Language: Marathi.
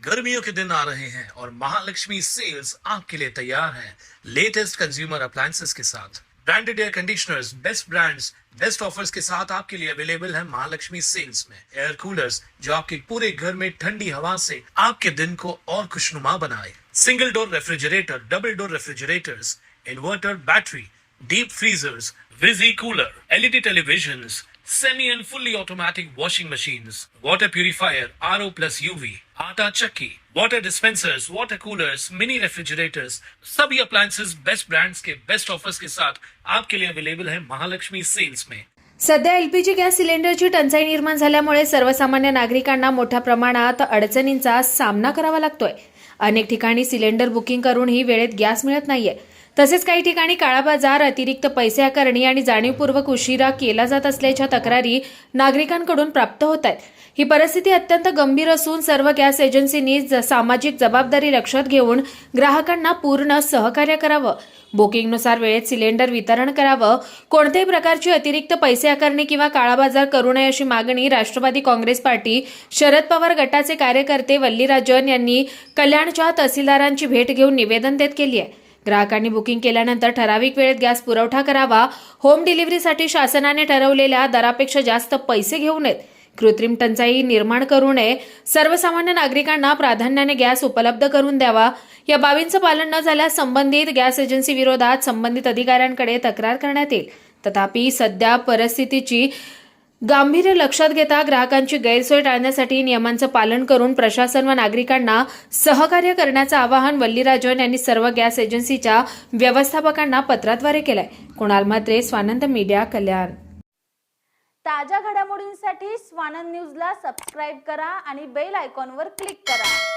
गर्मियों के दिन आ रहे हैं और महालक्ष्मी सेल्स आपके लिए तैयार है लेटेस्ट कंज्यूमर अप्लायंसेस के साथ। Branded air conditioners, best brands, best offers के साथ आपके लिए अवेलेबल है महालक्ष्मी सेल्स में। एयर कूलर्स जो आपके पूरे घर में ठंडी हवा से आपके दिन को और खुशनुमा बनाए। Single door refrigerator, double door refrigerators, inverter battery, deep freezers, विजी cooler, LED televisions, semi and fully automatic washing machines, water purifier, RO plus UV, आटा चक्की, water dispensers, water coolers, mini refrigerators, सभी appliances बेस्ट ब्रांड्स के बेस्ट ऑफर्स के साथ आपके लिए अवेलेबल है महालक्ष्मी सेल्स में। सध्या एलपीजी गॅस सिलेंडरची टंचाई निर्माण झाल्यामुळे सर्वसामान्य नागरिकांना मोठ्या प्रमाणात अडचणींचा सामना करावा लागतोय। अनेक ठिकाणी सिलेंडर बुकिंग करूनही वेळेत गॅस मिळत नाहीये। तसेच काही ठिकाणी काळा बाजार, अतिरिक्त पैसे आकारणी आणि जाणीवपूर्वक उशिरा केला जात असल्याच्या तक्रारी नागरिकांकडून प्राप्त होत आहेत। ही परिस्थिती अत्यंत गंभीर असून सर्व गॅस एजन्सींनी सामाजिक जबाबदारी लक्षात घेऊन ग्राहकांना पूर्ण सहकार्य करावं। बुकिंगनुसार वेळेत सिलेंडर वितरण करावं। कोणत्याही प्रकारची अतिरिक्त पैसे आकारणी किंवा काळा बाजार करू नये अशी मागणी राष्ट्रवादी काँग्रेस पार्टी शरद पवार गटाचे कार्यकर्ते वल्लीराजन यांनी कल्याणच्या तहसीलदारांची भेट घेऊन निवेदन देत केली आहे। ग्राहकांनी बुकिंग केल्यानंतर ठराविक वेळेत गॅस पुरवठा करावा। होम डिलिव्हरीसाठी शासनाने ठरवलेल्या दरापेक्षा जास्त पैसे घेऊ नयेत। कृत्रिम टंचाई निर्माण करू नये। सर्वसामान्य नागरिकांना प्राधान्याने गॅस उपलब्ध करून द्यावा। या बाबींचं पालन न झाल्यास संबंधित गॅस एजन्सी विरोधात संबंधित अधिकाऱ्यांकडे तक्रार करण्यात येईल। तथापि सध्या परिस्थितीची गांभीर्य लक्षात घेता ग्राहकांची गैरसोय टाळण्यासाठी नियमांचं पालन करून प्रशासन व नागरिकांना सहकार्य करण्याचं आवाहन वल्लीराजन यांनी सर्व गॅस एजन्सीच्या व्यवस्थापकांना पत्राद्वारे केलंय। कुणाल म्हात्रे, स्वानंद मीडिया, कल्याण। ताज्या घडामोडींसाठी स्वानंद न्यूजला सबस्क्राइब करा आणि बेल आयकॉनवर क्लिक करा।